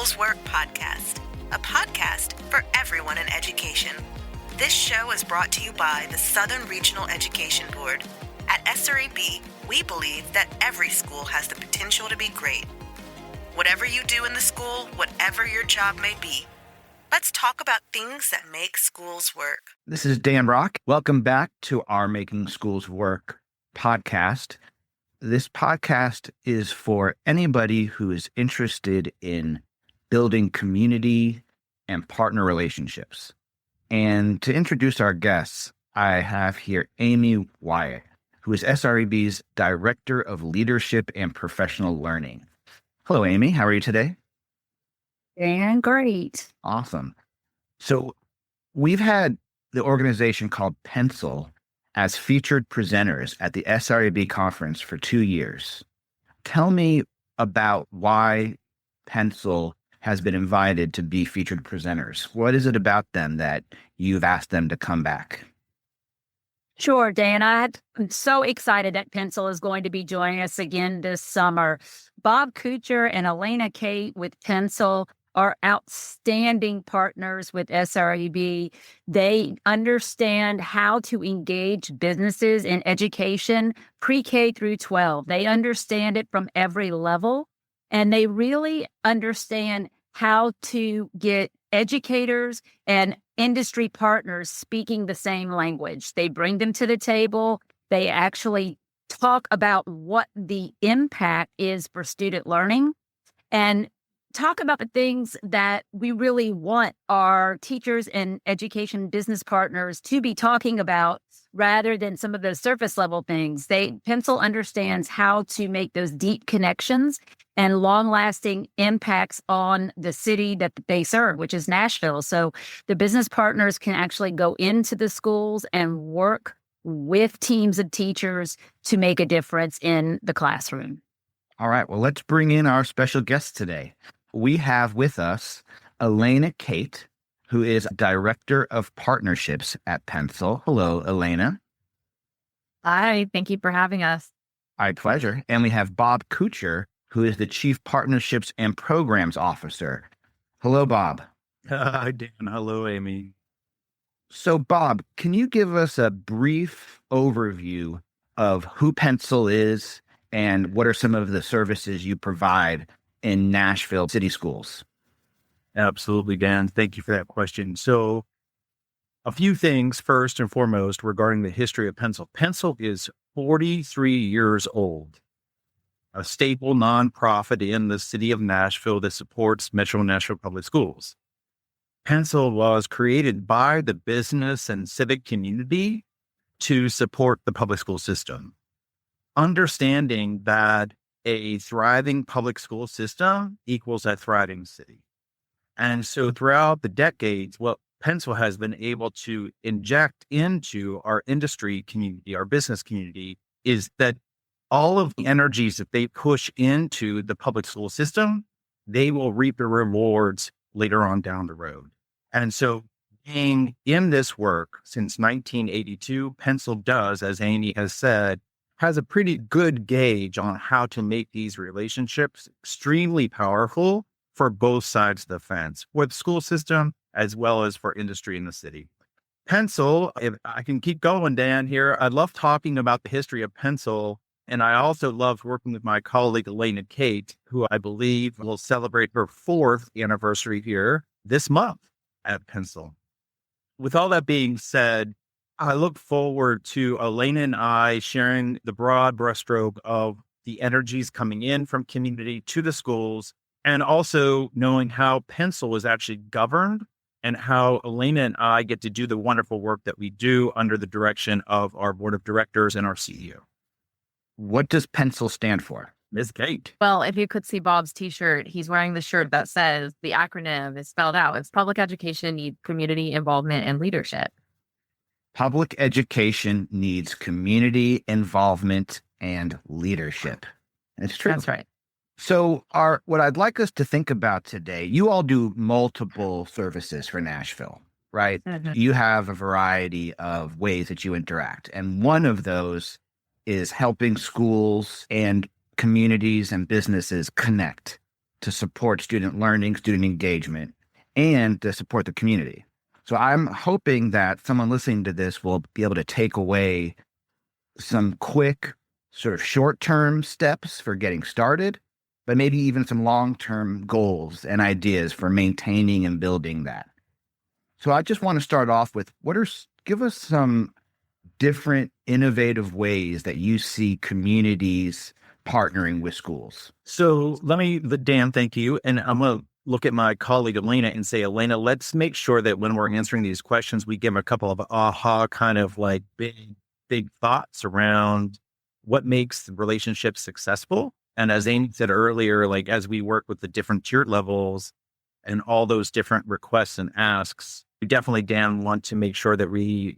Schools Work podcast, a podcast for everyone in education. This show is brought to you by the Southern Regional Education Board. At SREB, we believe that every school has the potential to be great. Whatever you do in the school, whatever your job may be, let's talk about things that make schools work. This is Dan Brock. Welcome back to our Making Schools Work podcast. This podcast is for anybody who is interested in building community and partner relationships. And to introduce our guests, I have here Aimee Wyatt, who is SREB's Director of Leadership and Professional Learning. Hello, Aimee. How are you today? Dan, great. Awesome. So we've had the organization called Pencil as featured presenters at the SREB conference for 2 years. Tell me about why Pencil has been invited to be featured presenters. What is it about them that you've asked them to come back? Sure, Dan. I'm so excited that Pencil is going to be joining us again this summer. Bob Kucher and Alayna Cate with Pencil are outstanding partners with SREB. They understand how to engage businesses in education, pre-K through 12. They understand it from every level, and they really understand how to get educators and industry partners speaking the same language. They bring them to the table. They actually talk about what the impact is for student learning and talk about the things that we really want our teachers and education business partners to be talking about rather than some of those surface level things. Pencil understands how to make those deep connections and long lasting impacts on the city that they serve, which is Nashville. So the business partners can actually go into the schools and work with teams of teachers to make a difference in the classroom. All right. Well, let's bring in our special guest today. We have with us Alayna Cate, who is Director of Partnerships at Pencil. Hello, Alayna. Hi, thank you for having us. My pleasure. And we have Bob Kucher, who is the Chief Partnerships and Programs Officer. Hello, Bob. Hi, Dan. Hello, Aimee. So, Bob, can you give us a brief overview of who Pencil is and what are some of the services you provide in Nashville City Schools? Absolutely, Dan. Thank you for that question. So a few things first and foremost regarding the history of Pencil. Pencil is 43 years old, a staple nonprofit in the city of Nashville that supports Metro Nashville Public Schools. Pencil was created by the business and civic community to support the public school system, understanding that a thriving public school system equals a thriving city. And so throughout the decades, what Pencil has been able to inject into our industry community, our business community, is that all of the energies that they push into the public school system, they will reap the rewards later on down the road. And so being in this work since 1982, Pencil does, as Aimee has said, has a pretty good gauge on how to make these relationships extremely powerful for both sides of the fence, for the school system as well as for industry in the city. Pencil, if I can keep going, Dan, here, I love talking about the history of Pencil. And I also loved working with my colleague, Alayna Cate, who I believe will celebrate her 4th anniversary here this month at Pencil. With all that being said, I look forward to Alayna and I sharing the broad brushstroke of the energies coming in from community to the schools, and also knowing how Pencil is actually governed and how Alayna and I get to do the wonderful work that we do under the direction of our board of directors and our CEO. What does Pencil stand for? Ms. Cate. Well, if you could see Bob's t-shirt, he's wearing the shirt that says the acronym is spelled out. It's Public Education Needs Community Involvement and Leadership. Public education needs community involvement and leadership. It's true. That's right. So what I'd like us to think about today, you all do multiple services for Nashville, right? Mhm. You have a variety of ways that you interact. And one of those is helping schools and communities and businesses connect to support student learning, student engagement, and to support the community. So I'm hoping that someone listening to this will be able to take away some quick, sort of short-term steps for getting started, but maybe even some long-term goals and ideas for maintaining and building that. So I just want to start off with give us some different innovative ways that you see communities partnering with schools. So Dan, thank you. And I'm going to look at my colleague, Alayna, and say, Alayna, let's make sure that when we're answering these questions, we give a couple of aha kind of like big thoughts around what makes the relationship successful. And as Aimee said earlier, like as we work with the different tiered levels and all those different requests and asks, we definitely, Dan, want to make sure that we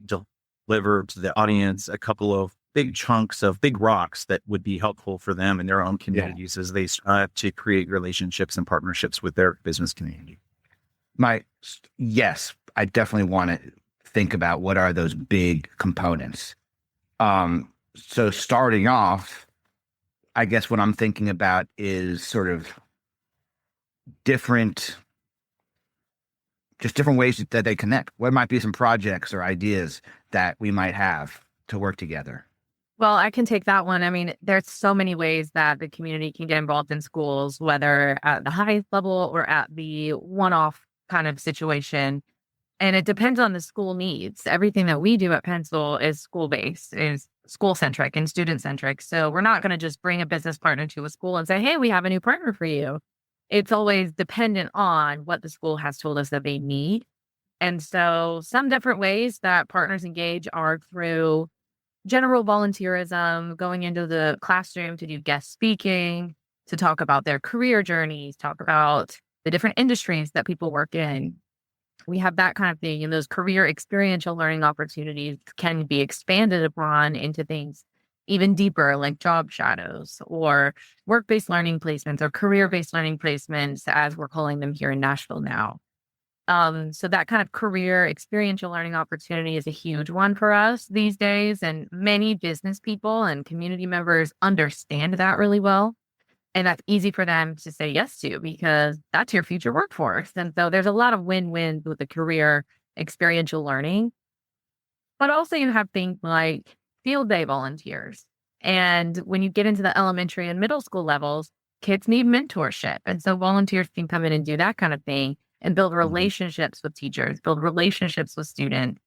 deliver to the audience a couple of big chunks of big rocks that would be helpful for them in their own communities as they strive to create relationships and partnerships with their business community. Yes, I definitely want to think about what are those big components. So starting off, I guess what I'm thinking about is sort of different ways that they connect. What might be some projects or ideas that we might have to work together? Well, I can take that one. I mean, there's so many ways that the community can get involved in schools, whether at the highest level or at the one-off kind of situation. And it depends on the school needs. Everything that we do at Pencil is school-based, is school-centric and student-centric. So we're not going to just bring a business partner to a school and say, hey, we have a new partner for you. It's always dependent on what the school has told us that they need. And so some different ways that partners engage are through general volunteerism, going into the classroom to do guest speaking, to talk about their career journeys, talk about the different industries that people work in. We have that kind of thing. And those career experiential learning opportunities can be expanded upon into things even deeper, like job shadows or work-based learning placements or career-based learning placements, as we're calling them here in Nashville now. So that kind of career experiential learning opportunity is a huge one for us these days. And many business people and community members understand that really well. And that's easy for them to say yes to because that's your future workforce. And so there's a lot of win-wins with the career experiential learning. But also you have things like field day volunteers. And when you get into the elementary and middle school levels, kids need mentorship. And so volunteers can come in and do that kind of thing and build relationships with teachers, build relationships with students,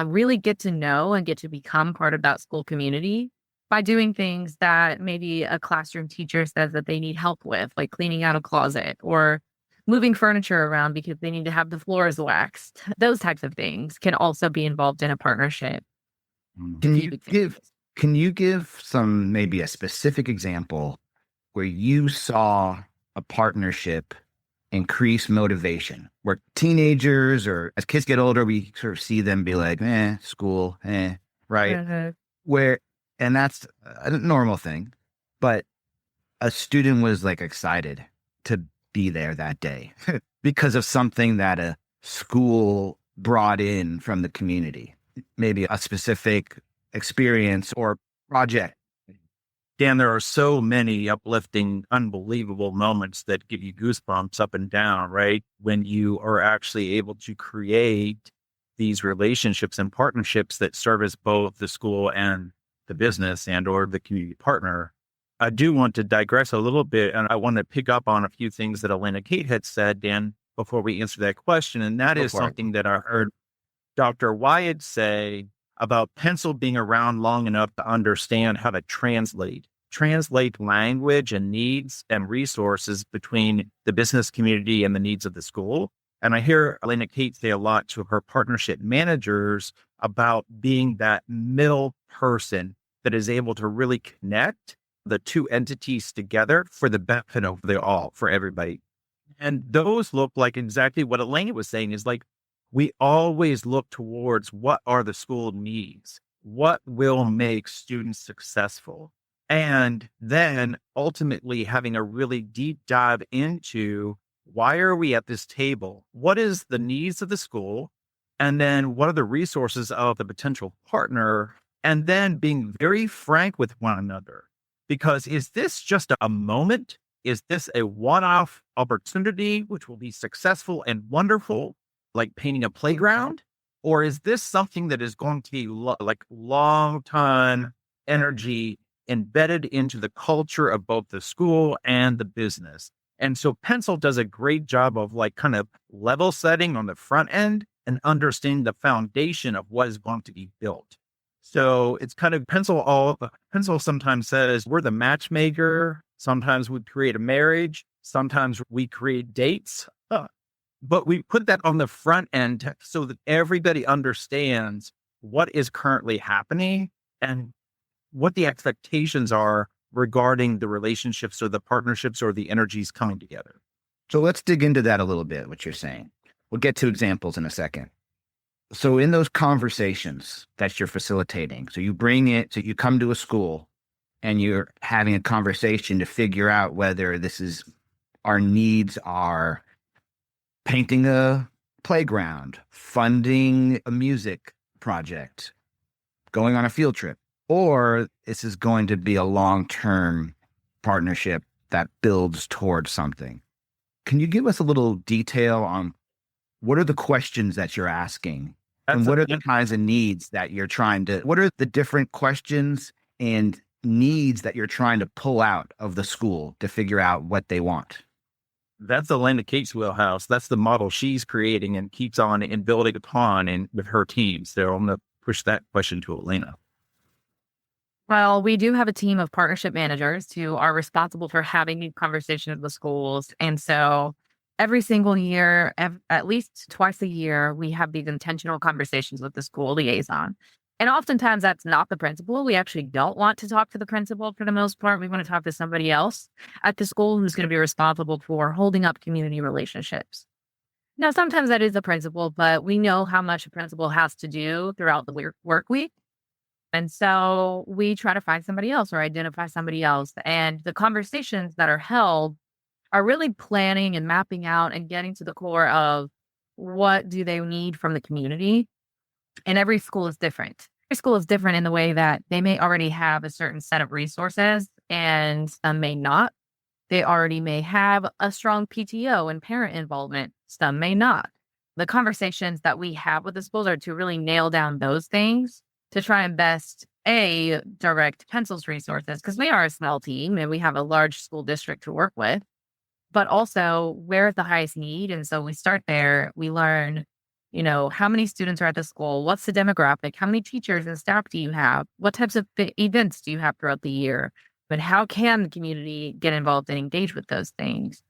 really get to know and get to become part of that school community by doing things that maybe a classroom teacher says that they need help with, like cleaning out a closet or moving furniture around because they need to have the floors waxed. Those types of things can also be involved in a partnership. Can you give some, maybe a specific example where you saw a partnership increase motivation, where teenagers or as kids get older, we sort of see them be like, school, right? Mm-hmm. And that's a normal thing, but a student was like excited to be there that day because of something that a school brought in from the community, maybe a specific experience or project. Dan, there are so many uplifting, unbelievable moments that give you goosebumps up and down, right? When you are actually able to create these relationships and partnerships that service both the school and the business and or the community partner. I do want to digress a little bit, and I want to pick up on a few things that Alayna Cate had said, Dan, before we answer that question. And that is something that I heard Dr. Wyatt say about Pencil being around long enough to understand how to translate language and needs and resources between the business community and the needs of the school. And I hear Alayna Cate say a lot to her partnership managers about being that middle person that is able to really connect the two entities together for the benefit of for everybody. And those look like exactly what Alayna was saying is like, we always look towards what are the school needs, what will make students successful. And then ultimately having a really deep dive into why are we at this table? What is the needs of the school? And then what are the resources of the potential partner? And then being very frank with one another. Because is this just a moment Is this a one-off opportunity, which will be successful and wonderful, like painting a playground? Or is this something that is going to be like long time energy embedded into the culture of both the school and the business? And so Pencil does a great job of like kind of level setting on the front end and understanding the foundation of what is going to be built. So it's kind of Pencil sometimes says we're the matchmaker. Sometimes we create a marriage. Sometimes we create dates. But we put that on the front end so that everybody understands what is currently happening and what the expectations are regarding the relationships or the partnerships or the energies coming together. So let's dig into that a little bit, what you're saying. We'll get to examples in a second. So in those conversations that you're facilitating, so you come to a school and you're having a conversation to figure out whether our needs are painting a playground, funding a music project, going on a field trip, or this is going to be a long-term partnership that builds towards something. Can you give us a little detail on what are the questions that you're asking? And what are the kinds of needs that what are the different questions and needs that you're trying to pull out of the school to figure out what they want? That's Alayna Cate's wheelhouse. That's the model she's creating and keeps on and building upon and with her team. So I'm going to push that question to Alayna. Well, we do have a team of partnership managers who are responsible for having these conversations with the schools. And so every single year, at least twice a year, we have these intentional conversations with the school liaison. And oftentimes that's not the principal. We actually don't want to talk to the principal for the most part. We want to talk to somebody else at the school who's going to be responsible for holding up community relationships. Now, sometimes that is the principal, but we know how much a principal has to do throughout the work week. And so we try to find somebody else or identify somebody else. And the conversations that are held are really planning and mapping out and getting to the core of what do they need from the community. And every school is different. Every school is different in the way that they may already have a certain set of resources and some may not. They already may have a strong PTO and parent involvement. Some may not. The conversations that we have with the schools are to really nail down those things to try and best direct Pencil's resources, because we are a small team and we have a large school district to work with, but also where is the highest need. And so we start there. We learn, how many students are at the school? What's the demographic? How many teachers and staff do you have? What types of events do you have throughout the year? But how can the community get involved and engage with those things?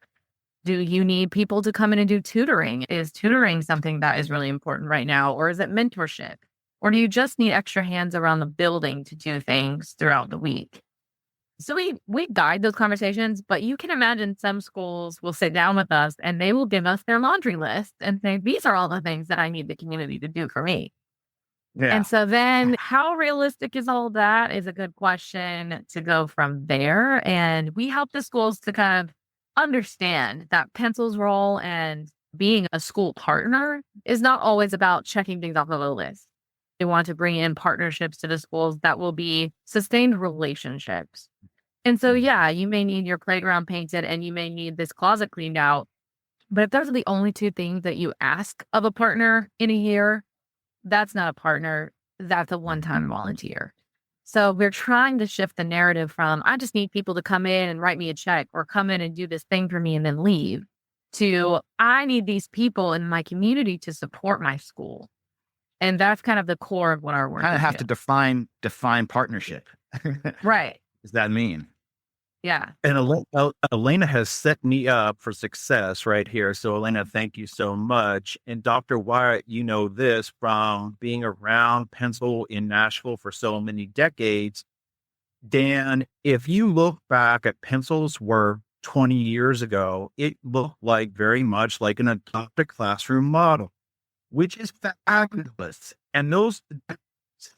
Do you need people to come in and do tutoring? Is tutoring something that is really important right now? Or is it mentorship? Or do you just need extra hands around the building to do things throughout the week? So we guide those conversations, but you can imagine some schools will sit down with us and they will give us their laundry list and say, these are all the things that I need the community to do for me. Yeah. And so then how realistic is all that is a good question to go from there. And we help the schools to kind of understand that Pencil's role and being a school partner is not always about checking things off of a list. They want to bring in partnerships to the schools that will be sustained relationships. And so, you may need your playground painted and you may need this closet cleaned out. But if those are the only two things that you ask of a partner in a year, that's not a partner. That's a one-time volunteer. So we're trying to shift the narrative from, I just need people to come in and write me a check or come in and do this thing for me and then leave, to I need these people in my community to support my school. And that's kind of the core of what our work is. Kind of have to define partnership. Right. Does that mean? Yeah. And Alayna has set me up for success right here. So Alayna, thank you so much. And Dr. Wyatt, you know this from being around Pencil in Nashville for so many decades. Dan, if you look back at Pencil's work 20 years ago, it looked like very much like an adopted classroom model, which is fabulous. And those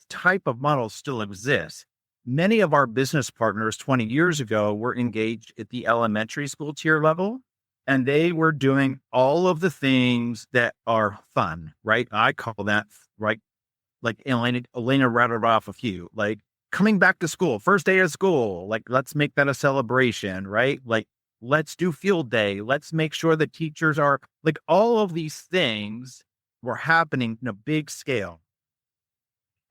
type of models still exist. Many of our business partners 20 years ago were engaged at the elementary school tier level, and they were doing all of the things that are fun, right? I call that, right? Like Alayna rattled off a few, like coming back to school, first day of school, like let's make that a celebration, right? Like Let's do field day. Let's make sure the teachers are like, all of these things were happening in a big scale.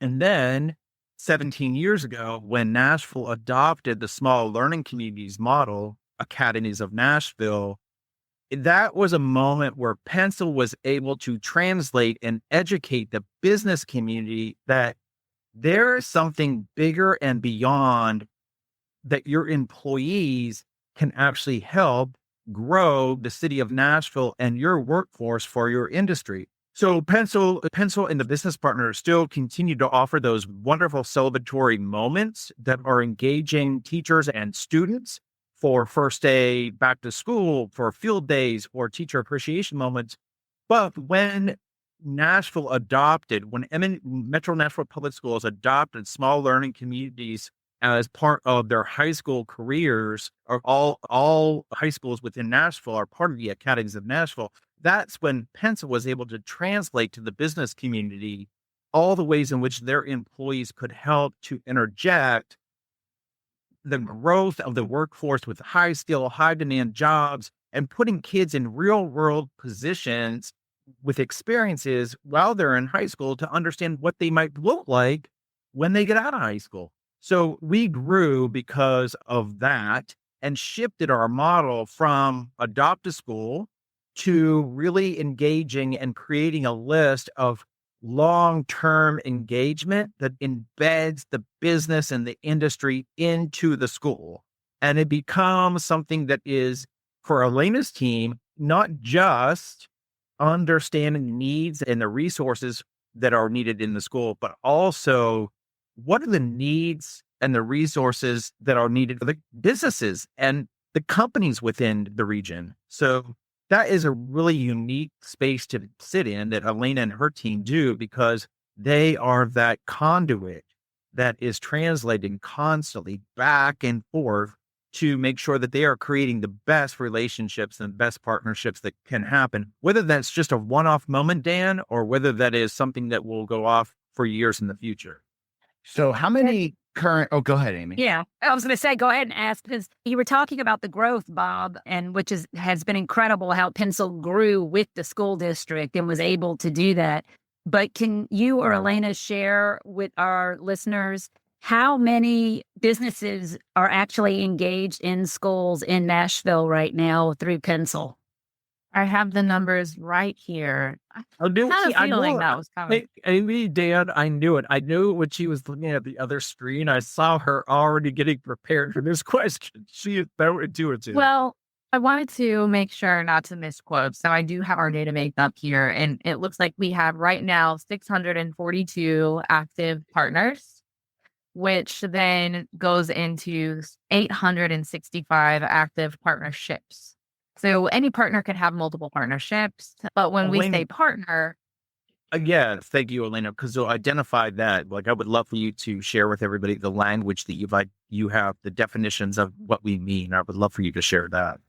And then 17 years ago, when Nashville adopted the small learning communities model, Academies of Nashville, that was a moment where Pencil was able to translate and educate the business community that there is something bigger and beyond, that your employees can actually help grow the city of Nashville and your workforce for your industry. So Pencil and the business partners still continue to offer those wonderful celebratory moments that are engaging teachers and students for first day back to school, for field days, or teacher appreciation moments. But when Metro Nashville Public Schools adopted small learning communities as part of their high school careers, or all high schools within Nashville are part of the Academies of Nashville, that's when Pencil was able to translate to the business community all the ways in which their employees could help to interject the growth of the workforce with high skill, high demand jobs, and putting kids in real world positions with experiences while they're in high school to understand what they might look like when they get out of high school. So we grew because of that and shifted our model from adopt a school to really engaging and creating a list of long-term engagement that embeds the business and the industry into the school. And it becomes something that is, for Alayna's team, not just understanding the needs and the resources that are needed in the school, but also what are the needs and the resources that are needed for the businesses and the companies within the region. So that is a really unique space to sit in that Alayna and her team do, because they are that conduit that is translating constantly back and forth to make sure that they are creating the best relationships and best partnerships that can happen, whether that's just a one-off moment, Dan, or whether that is something that will go off for years in the future. So how many go ahead, Aimee. Yeah, I was going to say, go ahead and ask, because you were talking about the growth, Bob, and which has been incredible how Pencil grew with the school district and was able to do that. But can you or Alayna share with our listeners how many businesses are actually engaged in schools in Nashville right now through Pencil? I have the numbers right here. I feeling that was coming. Aimee, Dan, I knew it. I knew when she was looking at the other screen, I saw her already getting prepared for this question. She is so intuitive. Well, I wanted to make sure not to misquote. So I do have our data bank up here, and it looks like we have right now 642 active partners, which then goes into 865 active partnerships. So any partner can have multiple partnerships, but when we say partner. Yeah, thank you, Alayna, because you'll identify that. Like, I would love for you to share with everybody the language that you have, the definitions of what we mean. I would love for you to share that.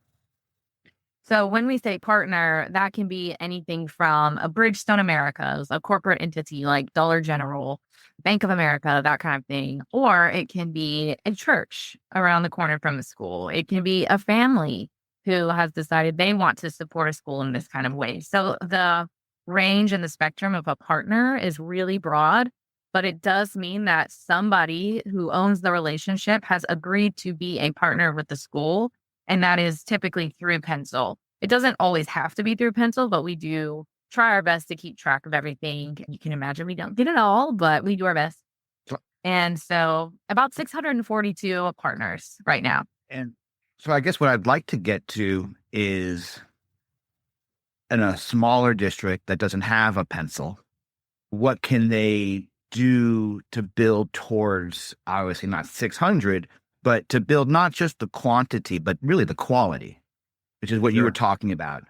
So when we say partner, that can be anything from a Bridgestone Americas, a corporate entity like Dollar General, Bank of America, that kind of thing. Or it can be a church around the corner from the school. It can be a family who has decided they want to support a school in this kind of way. So the range and the spectrum of a partner is really broad, but it does mean that somebody who owns the relationship has agreed to be a partner with the school, and that is typically through Pencil. It doesn't always have to be through Pencil, but we do try our best to keep track of everything. You can imagine we don't get it all, but we do our best. And so about 642 partners right now. And so I guess what I'd like to get to is, in a smaller district that doesn't have a Pencil, what can they do to build towards, obviously not 600, but to build not just the quantity, but really the quality, which is what you were talking about,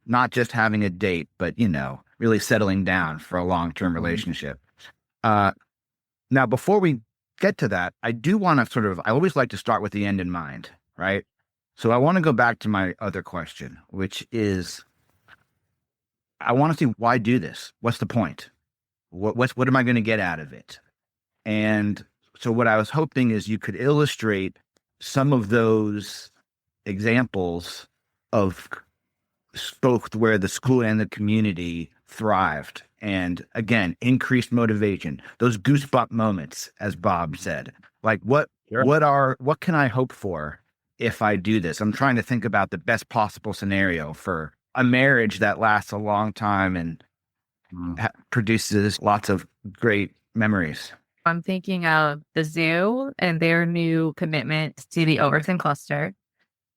not just having a date, but, really settling down for a long-term relationship. Now, before we get to that, I do want to I always like to start with the end in mind, right? So I want to go back to my other question, which is, I want to see, why do this? What's the point? What am I going to get out of it? And so what I was hoping is you could illustrate some of those examples of both where the school and the community thrived. And again, increased motivation, those goosebump moments, as Bob said. Like what can I hope for if I do this? I'm trying to think about the best possible scenario for a marriage that lasts a long time and produces lots of great memories. I'm thinking of the zoo and their new commitment to the Overton cluster.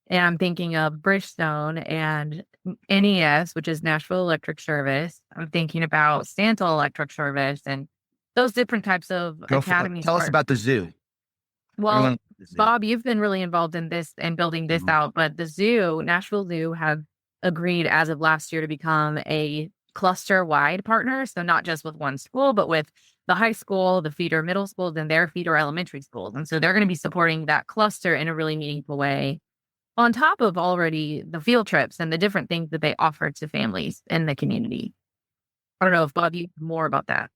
And I'm thinking of Bridgestone and NES, which is Nashville Electric Service. I'm thinking about Stanton Electric Service and those different types of academies. Tell us about the zoo. Well, Bob, you've been really involved in this and building this out, but the zoo, Nashville Zoo, have agreed as of last year to become a cluster-wide partner. So not just with one school, but with the high school, the feeder middle schools, and their feeder elementary schools. And so they're going to be supporting that cluster in a really meaningful way, on top of already the field trips and the different things that they offer to families in the community. I don't know if Bob, you more about that.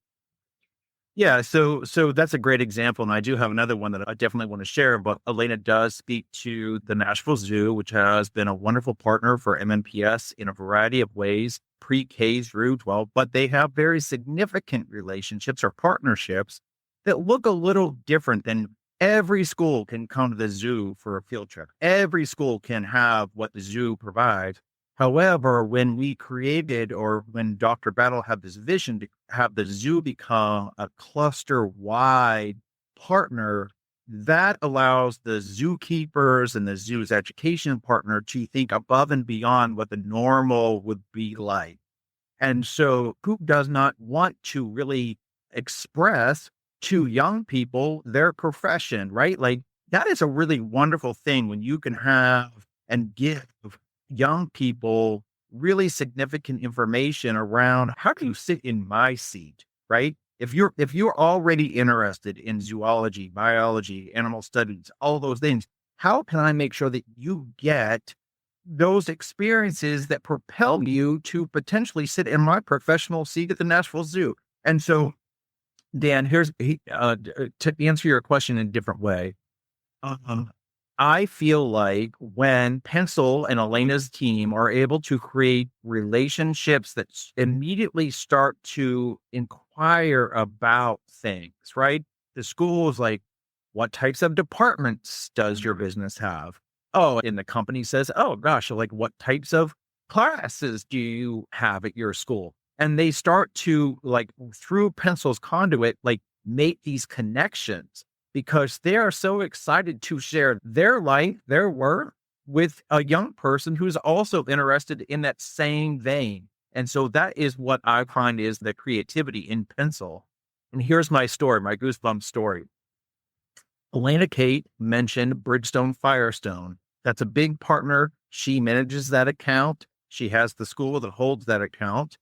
Yeah, so that's a great example, and I do have another one that I definitely want to share. But Alayna does speak to the Nashville Zoo, which has been a wonderful partner for MNPS in a variety of ways, pre-K through 12. But they have very significant relationships or partnerships that look a little different than every school can come to the zoo for a field trip. Every school can have what the zoo provides. However, when we created, or when Dr. Battle had this vision to have the zoo become a cluster-wide partner, that allows the zookeepers and the zoo's education partner to think above and beyond what the normal would be like. And so who does not want to really express to young people their profession, right? Like that is a really wonderful thing when you can have and give young people really significant information around how do you sit in my seat, right? If you're already interested in zoology, biology, animal studies, all those things, how can I make sure that you get those experiences that propel you to potentially sit in my professional seat at the Nashville Zoo? And so, Dan, to answer your question in a different way. I feel like when Pencil and Alayna's team are able to create relationships that immediately start to inquire about things, right? The school is like, what types of departments does your business have? Oh, and the company says, oh gosh, like what types of classes do you have at your school? And they start to, like, through Pencil's conduit, like make these connections, because they are so excited to share their life, their work with a young person who's also interested in that same vein. And so that is what I find is the creativity in Pencil. And here's my story, my goosebump story. Alayna Cate mentioned Bridgestone Firestone. That's a big partner. She manages that account. She has the school that holds that account.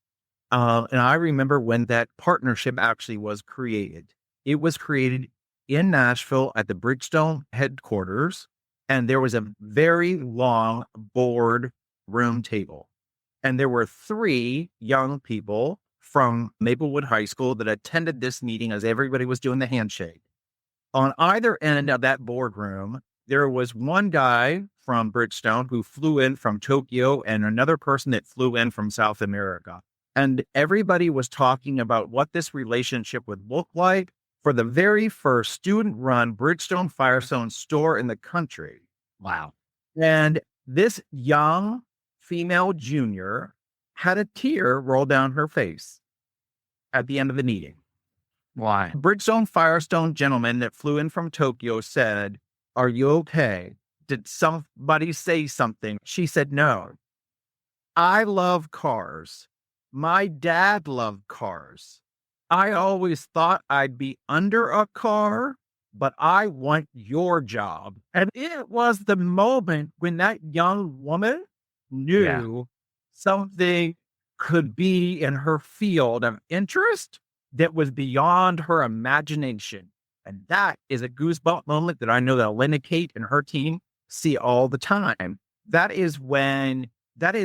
And I remember when that partnership actually was created. It was created in Nashville at the Bridgestone headquarters, and there was a very long board room table. And there were 3 young people from Maplewood High School that attended this meeting as everybody was doing the handshake. On either end of that boardroom, there was one guy from Bridgestone who flew in from Tokyo and another person that flew in from South America. And everybody was talking about what this relationship would look like for the very first student-run Bridgestone Firestone store in the country. Wow. And this young female junior had a tear roll down her face at the end of the meeting. Why? Bridgestone Firestone gentleman that flew in from Tokyo said, "Are you okay? Did somebody say something?" She said, "No. I love cars. My dad loved cars. I always thought I'd be under a car, but I want your job." And it was the moment when that young woman knew something could be in her field of interest that was beyond her imagination. And that is a goosebump moment that I know that Alayna Cate and her team see all the time. That is when there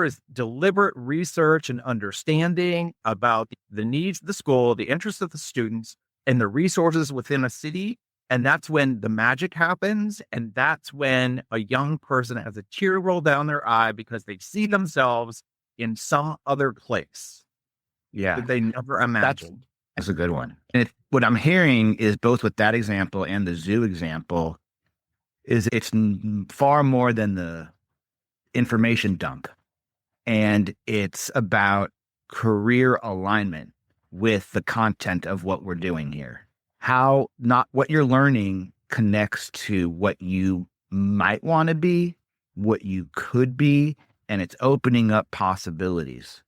is deliberate research and understanding about the needs of the school, the interests of the students, and the resources within a city And that's when the magic happens. And that's when a young person has a tear roll down their eye because they see themselves in some other place Yeah. that they never imagined. That's a good one. And what I'm hearing is both with that example and the zoo example is it's far more than the information dump. And it's about career alignment with the content of what we're doing here. How not what you're learning connects to what you might want to be, what you could be, and it's opening up possibilities.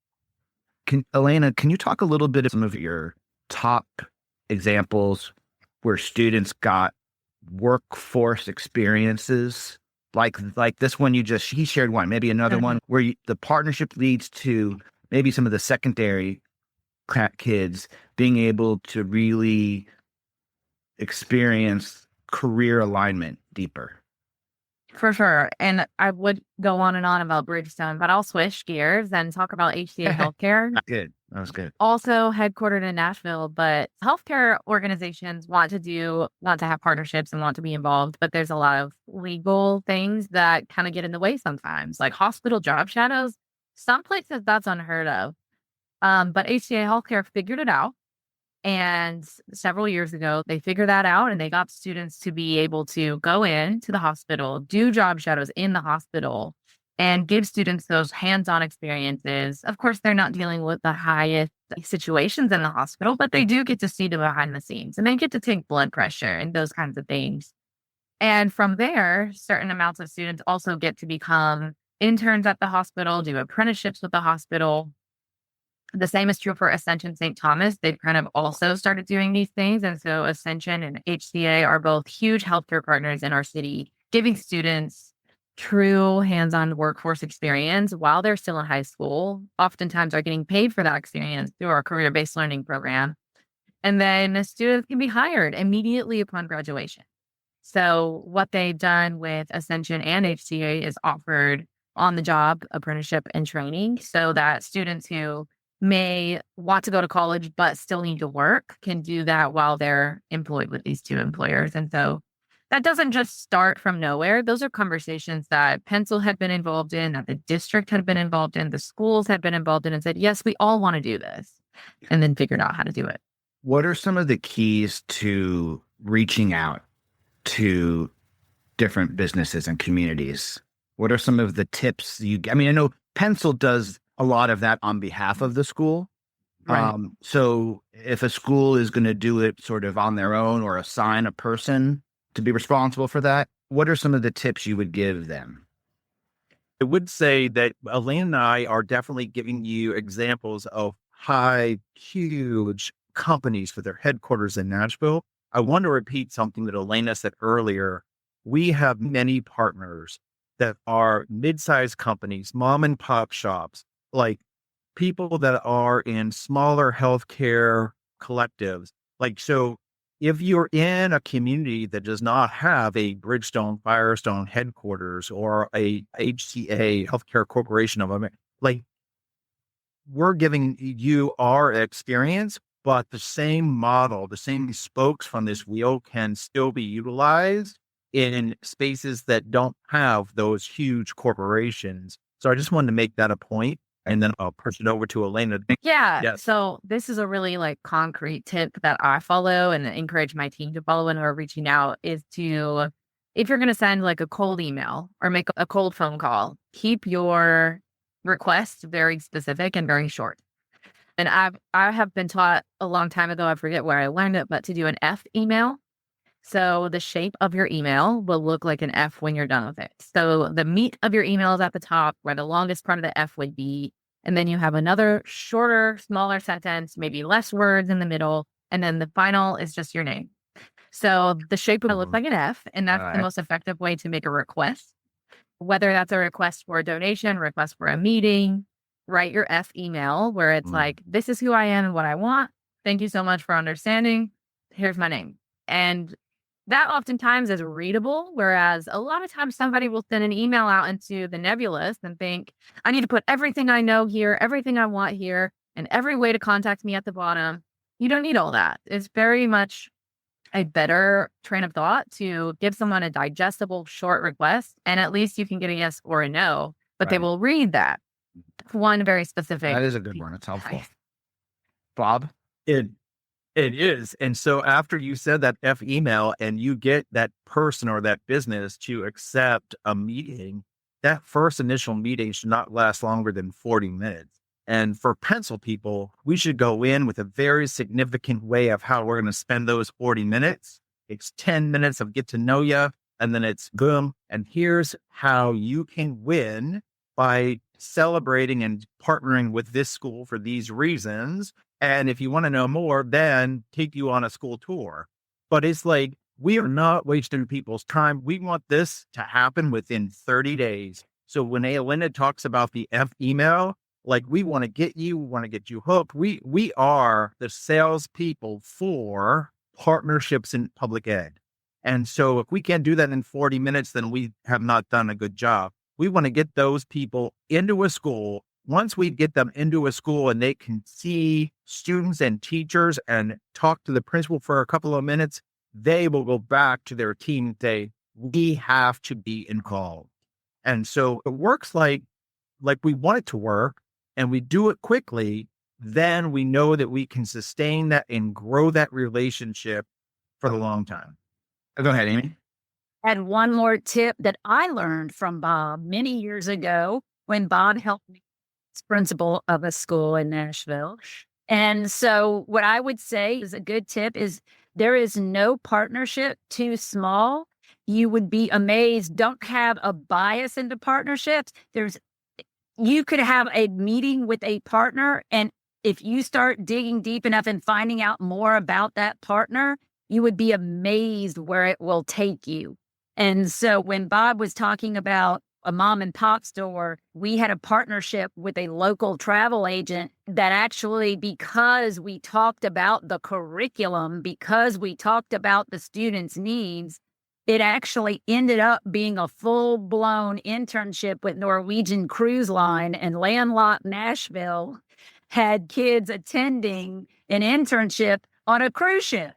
Alayna, can you talk a little bit of some of your top examples where students got workforce experiences like this one he shared one, maybe another one where the partnership leads to maybe some of the secondary kids being able to really experience career alignment deeper. For sure. And I would go on and on about Bridgestone, but I'll switch gears and talk about HCA Healthcare. Good. That was good. Also headquartered in Nashville, but healthcare organizations want to have partnerships and want to be involved, but there's a lot of legal things that kind of get in the way sometimes, like hospital job shadows. Some places that's unheard of. But HCA Healthcare figured it out. And several years ago, they figured that out and they got students to be able to go into the hospital, do job shadows in the hospital, and give students those hands-on experiences. Of course, they're not dealing with the highest situations in the hospital, but they do get to see the behind the scenes and they get to take blood pressure and those kinds of things. And from there, certain amounts of students also get to become interns at the hospital, do apprenticeships with the hospital. The same is true for Ascension St. Thomas. They've kind of also started doing these things. And so Ascension and HCA are both huge healthcare partners in our city, giving students true hands-on workforce experience while they're still in high school. Oftentimes are getting paid for that experience through our career-based learning program. And then students can be hired immediately upon graduation. So what they've done with Ascension and HCA is offered on-the-job apprenticeship and training so that students who may want to go to college but still need to work can do that while they're employed with these two employers. And so that doesn't just start from nowhere. Those are conversations that Pencil had been involved in, that the district had been involved in, the schools had been involved in, and said, yes, we all want to do this, and then figured out how to do it. What are some of the keys to reaching out to different businesses and communities? What are some of the tips I know Pencil does a lot of that on behalf of the school. Right. So if a school is going to do it sort of on their own or assign a person to be responsible for that, what are some of the tips you would give them? I would say that Alayna and I are definitely giving you examples of huge companies with their headquarters in Nashville. I want to repeat something that Alayna said earlier. We have many partners that are mid-sized companies, mom and pop shops, like people that are in smaller healthcare collectives. So if you're in a community that does not have a Bridgestone, Firestone headquarters or a HCA Healthcare Corporation of America, we're giving you our experience, but the same model, the same spokes from this wheel can still be utilized in spaces that don't have those huge corporations. So I just wanted to make that a point. And then I'll push it over to Alayna. Yeah. Yes. So this is a really concrete tip that I follow and encourage my team to follow when we're reaching out is to, if you're going to send a cold email or make a cold phone call, keep your request very specific and very short. And I have been taught a long time ago, I forget where I learned it, but to do an F email. So the shape of your email will look like an F when you're done with it. So the meat of your email is at the top where the longest part of the F would be. And then you have another shorter, smaller sentence, maybe less words in the middle. And then the final is just your name. So the shape will look like an F. And that's the most effective way to make a request. Whether that's a request for a donation, request for a meeting, write your F email where it's this is who I am and what I want. Thank you so much for understanding. Here's my name. And that oftentimes is readable, whereas a lot of times somebody will send an email out into the nebulous and think, I need to put everything I know here, everything I want here, and every way to contact me at the bottom. You don't need all that. It's very much a better train of thought to give someone a digestible short request, and at least you can get a yes or a no, but they Right. will read that. One very specific. That is a good one. It's helpful. Bob? It is. And so after you said that F email and you get that person or that business to accept a meeting, that first initial meeting should not last longer than 40 minutes. And for pencil people, we should go in with a very significant way of how we're going to spend those 40 minutes. It's 10 minutes of get to know you, and then it's boom. And here's how you can win by celebrating and partnering with this school for these reasons. And if you want to know more, then take you on a school tour. But it's like, we are not wasting people's time. We want this to happen within 30 days. So when Alayna talks about the F email, like we want to get you, we want to get you hooked. We are the salespeople for partnerships in public ed. And so if we can't do that in 40 minutes, then we have not done a good job. We want to get those people into a school. Once we get them into a school and they can see students and teachers and talk to the principal for a couple of minutes, they will go back to their team and say, we have to be involved. And so it works like we want it to work, and we do it quickly. Then we know that we can sustain that and grow that relationship for the long time. Go ahead, Aimee. And one more tip that I learned from Bob many years ago when Bob helped me as principal of a school in Nashville. And so what I would say is a good tip is there is no partnership too small. You would be amazed. Don't have a bias into partnerships. You could have a meeting with a partner, and if you start digging deep enough and finding out more about that partner, you would be amazed where it will take you. And so when Bob was talking about a mom and pop store, we had a partnership with a local travel agent that actually, because we talked about the curriculum, because we talked about the students' needs, it actually ended up being a full-blown internship with Norwegian Cruise Line, and landlocked Nashville had kids attending an internship on a cruise ship.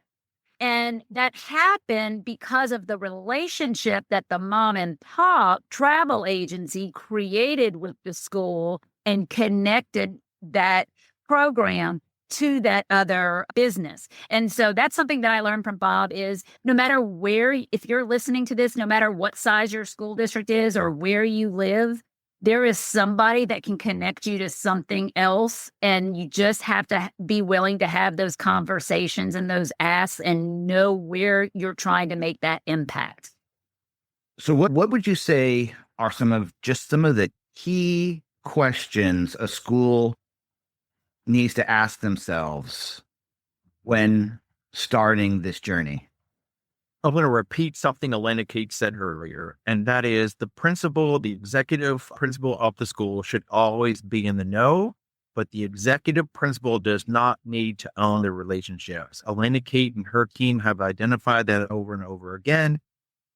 And that happened because of the relationship that the mom and pop travel agency created with the school and connected that program to that other business. And so that's something that I learned from Bob is no matter where, if you're listening to this, no matter what size your school district is or where you live, there is somebody that can connect you to something else. And you just have to be willing to have those conversations and those asks and know where you're trying to make that impact. So what would you say are some of the key questions a school needs to ask themselves when starting this journey? I'm going to repeat something Alayna Cate said earlier, and that is the principal, the executive principal of the school should always be in the know, but the executive principal does not need to own the relationships. Alayna Cate and her team have identified that over and over again.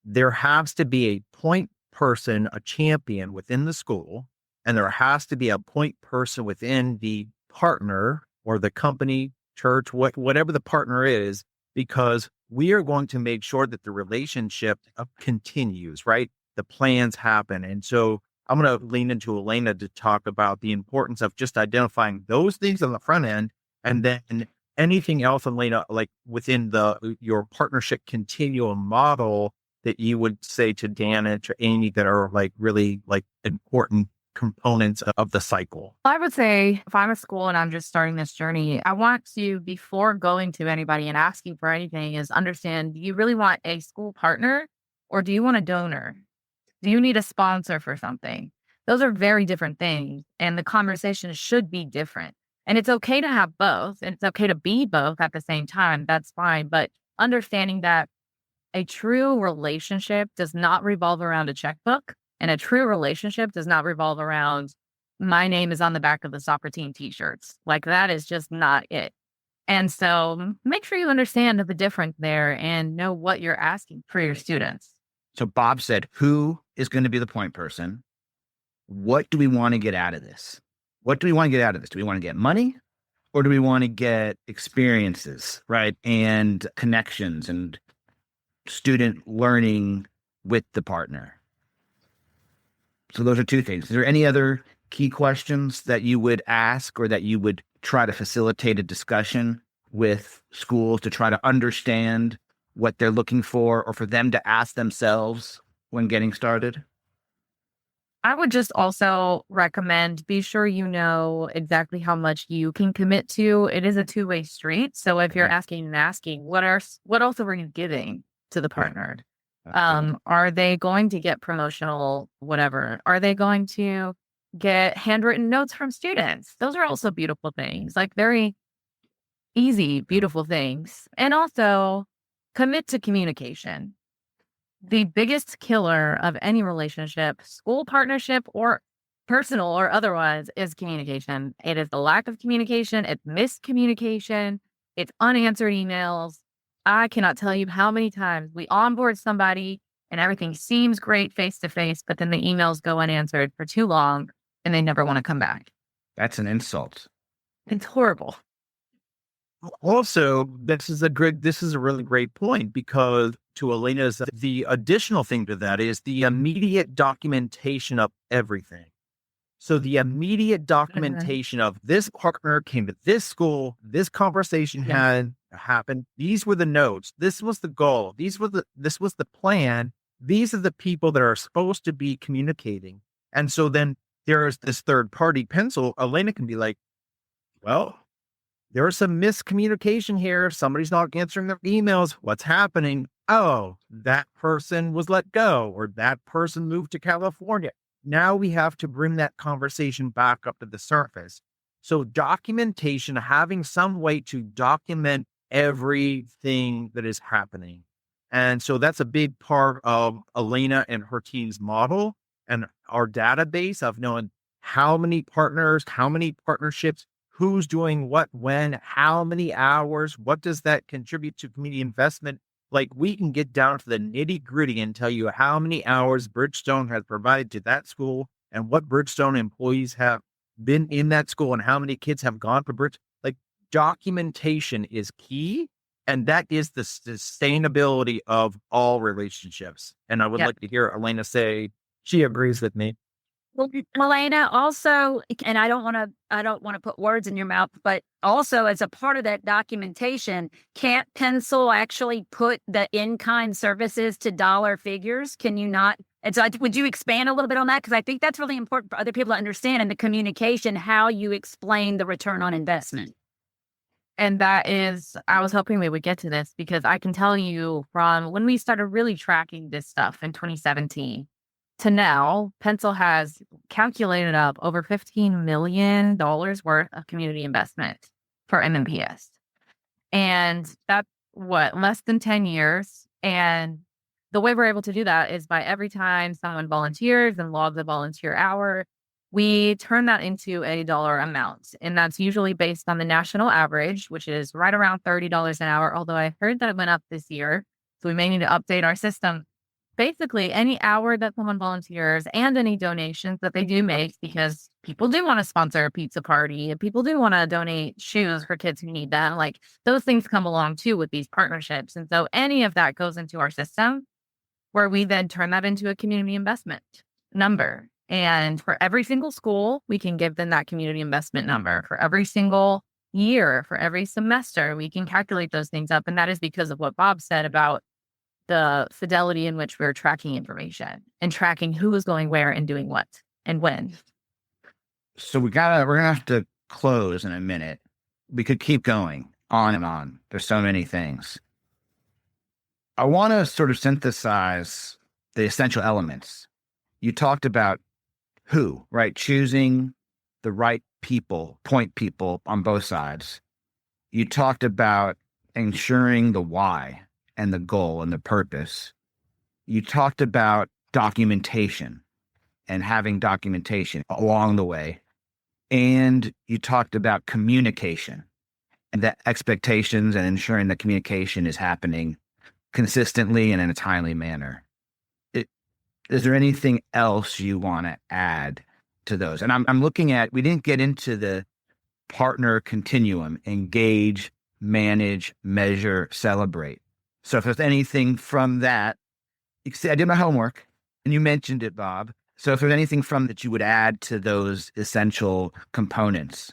There has to be a point person, a champion within the school, and there has to be a point person within the partner or the company, church, whatever the partner is, because we are going to make sure that the relationship continues, right? The plans happen. And so I'm going to lean into Alayna to talk about the importance of just identifying those things on the front end, and then anything else, Alayna, like within your partnership continuum model that you would say to Dan and to Aimee that are like really like important components of the cycle. I would say if I'm a school and I'm just starting this journey, I want to, before going to anybody and asking for anything, is understand, do you really want a school partner or do you want a donor? Do you need a sponsor for something? Those are very different things, and the conversation should be different. And it's okay to have both, and it's okay to be both at the same time. That's fine. But understanding that a true relationship does not revolve around a checkbook. And a true relationship does not revolve around my name is on the back of the soccer team t-shirts. Like that is just not it. And so make sure you understand the difference there and know what you're asking for your students. So Bob said, who is going to be the point person? What do we want to get out of this? What do we want to get out of this? Do we want to get money? Or do we want to get experiences, right? And connections and student learning with the partner? So those are two things. Is there any other key questions that you would ask or that you would try to facilitate a discussion with schools to try to understand what they're looking for, or for them to ask themselves when getting started? I would just also recommend be sure you know exactly how much you can commit to. It is a two-way street. So if you're asking, what else are you giving to the partner? Are they going to get promotional whatever? Are they going to get handwritten notes from students? Those are also beautiful things, like very easy, beautiful things. And also commit to communication. The biggest killer of any relationship, school partnership or personal or otherwise, is communication. It is the lack of communication. It's miscommunication. It's unanswered emails. I cannot tell you how many times we onboard somebody and everything seems great face to face, but then the emails go unanswered for too long and they never want to come back. That's an insult. It's horrible. Also, this is a really great point, because to Alayna's, the additional thing to that is the immediate documentation of everything. So the immediate documentation of this partner came to this school, this conversation had happened. These were the notes. This was the goal. This was the plan. These are the people that are supposed to be communicating. And so then there's this third party pencil. Alayna can be like, well, there's some miscommunication here. Somebody's not answering their emails. What's happening? Oh, that person was let go, or that person moved to California. Now we have to bring that conversation back up to the surface. So documentation, having some way to document everything that is happening. And so that's a big part of Alayna and her team's model and our database of knowing how many partners, how many partnerships, who's doing what, when, how many hours, what does that contribute to community investment? Like, we can get down to the nitty gritty and tell you how many hours Bridgestone has provided to that school and what Bridgestone employees have been in that school and how many kids have gone to Bridgestone. Like, documentation is key, and that is the sustainability of all relationships. And I would like to hear Alayna say she agrees with me. Well, Alayna, also, and I don't want to put words in your mouth, but also as a part of that documentation, can't Pencil actually put the in-kind services to dollar figures? Can you not? And so would you expand a little bit on that? Because I think that's really important for other people to understand in the communication, how you explain the return on investment. And that is, I was hoping we would get to this, because I can tell you from when we started really tracking this stuff in 2017 to now, Pencil has calculated up over $15 million worth of community investment for MMPS. And that's less than 10 years. And the way we're able to do that is by every time someone volunteers and logs a volunteer hour, we turn that into a dollar amount. And that's usually based on the national average, which is right around $30 an hour. Although I heard that it went up this year, so we may need to update our system. Basically, any hour that someone volunteers and any donations that they do make, because people do want to sponsor a pizza party and people do want to donate shoes for kids who need them. Like, those things come along too with these partnerships. And so any of that goes into our system, where we then turn that into a community investment number. And for every single school, we can give them that community investment number. For every single year, for every semester, we can calculate those things up. And that is because of what Bob said about the fidelity in which we're tracking information and tracking who is going where and doing what and when. So we're gonna have to close in a minute. We could keep going on and on. There's so many things. I want to sort of synthesize the essential elements. You talked about who, right? Choosing the right people, point people on both sides. You talked about ensuring the why and the goal and the purpose. You talked about documentation and having documentation along the way. And you talked about communication and the expectations and ensuring that communication is happening consistently and in a timely manner. Is there anything else you want to add to those? And I'm looking at, we didn't get into the partner continuum: engage, manage, measure, celebrate. So if there's anything from that, I did my homework and you mentioned it, Bob. So if there's anything from that you would add to those essential components.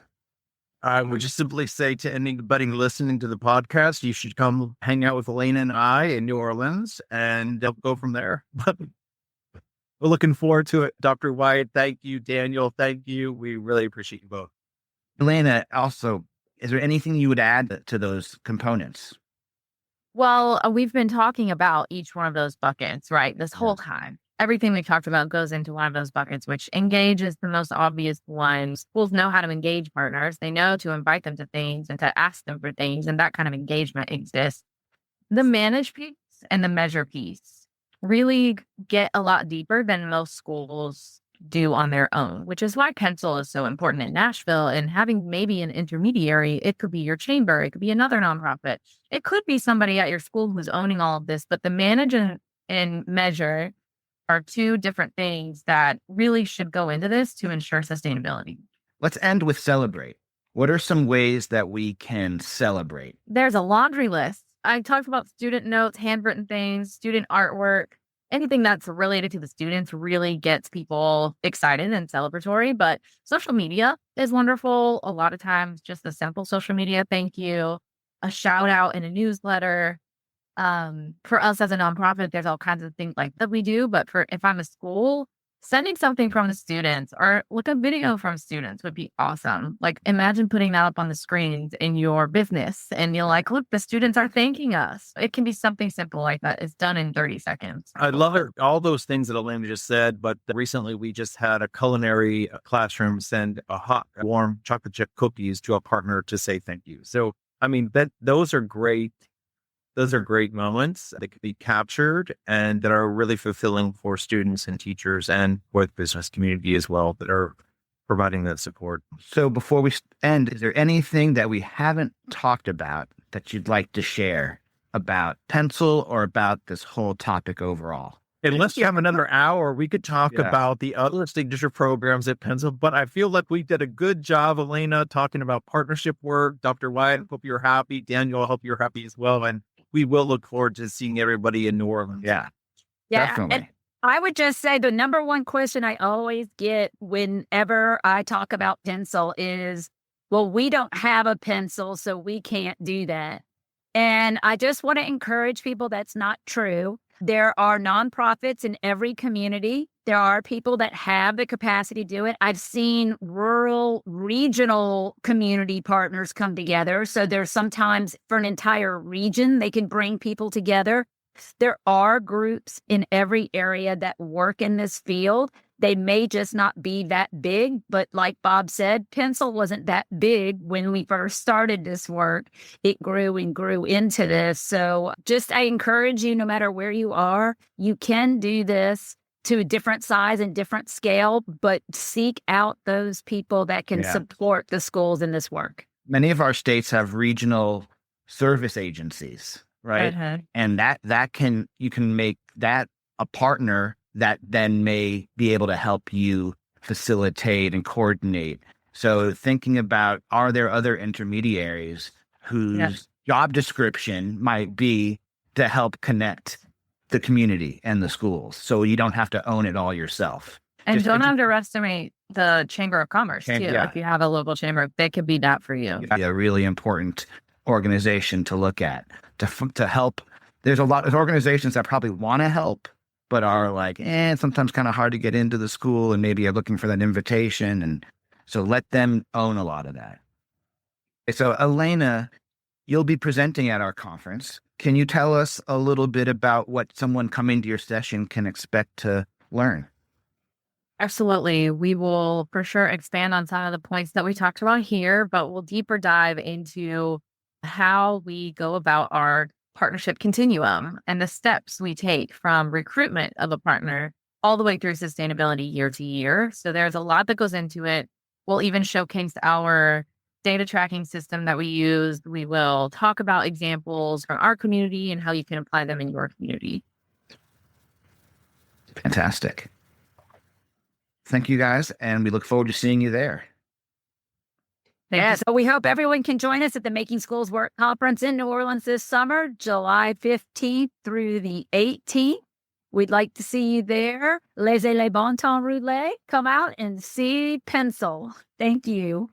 I would just simply say to anybody listening to the podcast, you should come hang out with Alayna and I in New Orleans, and they'll go from there. We're looking forward to it. Dr. Wyatt, thank you. Daniel, thank you. We really appreciate you both. Alayna, also, is there anything you would add to those components? Well, we've been talking about each one of those buckets, right? This whole time. Everything we've talked about goes into one of those buckets, which engage is the most obvious one. Schools know how to engage partners. They know to invite them to things and to ask them for things, and that kind of engagement exists. The manage piece and the measure piece really get a lot deeper than most schools do on their own, which is why Pencil is so important in Nashville. And having maybe an intermediary, it could be your chamber, it could be another nonprofit, it could be somebody at your school who's owning all of this, but the manage and measure are two different things that really should go into this to ensure sustainability. Let's end with celebrate. What are some ways that we can celebrate? There's a laundry list. I talked about student notes, handwritten things, student artwork. Anything that's related to the students really gets people excited and celebratory. But social media is wonderful. A lot of times, just a simple social media thank you, a shout out in a newsletter. For us as a nonprofit, there's all kinds of things like that we do. But if I'm a school, sending something from the students or like a video from students would be awesome. Like imagine putting that up on the screens in your business and you're like, look, the students are thanking us. It can be something simple like that. It's done in 30 seconds. I love it. All those things that Alayna just said, but recently we just had a culinary classroom send a hot, warm chocolate chip cookies to a partner to say thank you. So, I mean, those are great. Those are great moments that can be captured and that are really fulfilling for students and teachers and for the business community as well that are providing that support. So before we end, is there anything that we haven't talked about that you'd like to share about Pencil or about this whole topic overall? Unless you have another hour, we could talk about the other signature programs at Pencil, but I feel like we did a good job, Alayna, talking about partnership work. Dr. Wyatt, I hope you're happy. Daniel, I hope you're happy as well. And we will look forward to seeing everybody in New Orleans. Yeah, definitely. And I would just say the number one question I always get whenever I talk about Pencil is, well, we don't have a Pencil, so we can't do that. And I just want to encourage people that's not true. There are nonprofits in every community. There are people that have the capacity to do it. I've seen rural, regional community partners come together. So there's sometimes for an entire region, they can bring people together. There are groups in every area that work in this field. They may just not be that big, but like Bob said, Pencil wasn't that big when we first started this work. It grew and grew into this. So I encourage you, no matter where you are, you can do this to a different size and different scale, but seek out those people that can support the schools in this work. Many of our states have regional service agencies, right? Uh-huh. And you can make that a partner that then may be able to help you facilitate and coordinate. So thinking about, are there other intermediaries whose job description might be to help connect the community and the schools, so you don't have to own it all yourself. And don't underestimate the Chamber of Commerce, too. Yeah. If you have a local chamber, they could be that for you. A really important organization to look at, to help. There's a lot of organizations that probably want to help, but are like, it's sometimes kind of hard to get into the school and maybe are looking for that invitation. And so let them own a lot of that. So Alayna, you'll be presenting at our conference. Can you tell us a little bit about what someone coming to your session can expect to learn? Absolutely. We will for sure expand on some of the points that we talked about here, but we'll deeper dive into how we go about our partnership continuum and the steps we take from recruitment of a partner all the way through sustainability year to year. So there's a lot that goes into it. We'll even showcase our data tracking system that we use. We will talk about examples from our community and how you can apply them in your community. Fantastic. Thank you guys, and we look forward to seeing you there. Yes. So we hope everyone can join us at the Making Schools Work Conference in New Orleans this summer, July 15th through the 18th. We'd like to see you there. Laissez les bon temps rouler. Come out and see Pencil. Thank you.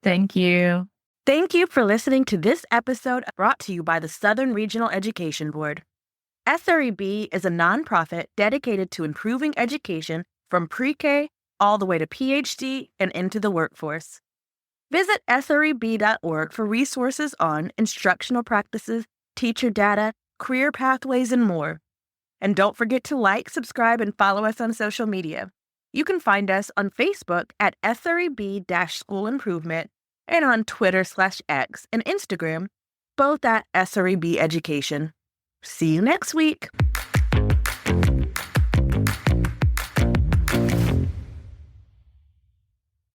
Thank you. Thank you for listening to this episode brought to you by the Southern Regional Education Board. SREB is a nonprofit dedicated to improving education from pre-K all the way to PhD and into the workforce. Visit SREB.org for resources on instructional practices, teacher data, career pathways, and more. And don't forget to like, subscribe, and follow us on social media. You can find us on Facebook at SREB-School Improvement and on Twitter/X and Instagram, both at SREB Education. See you next week.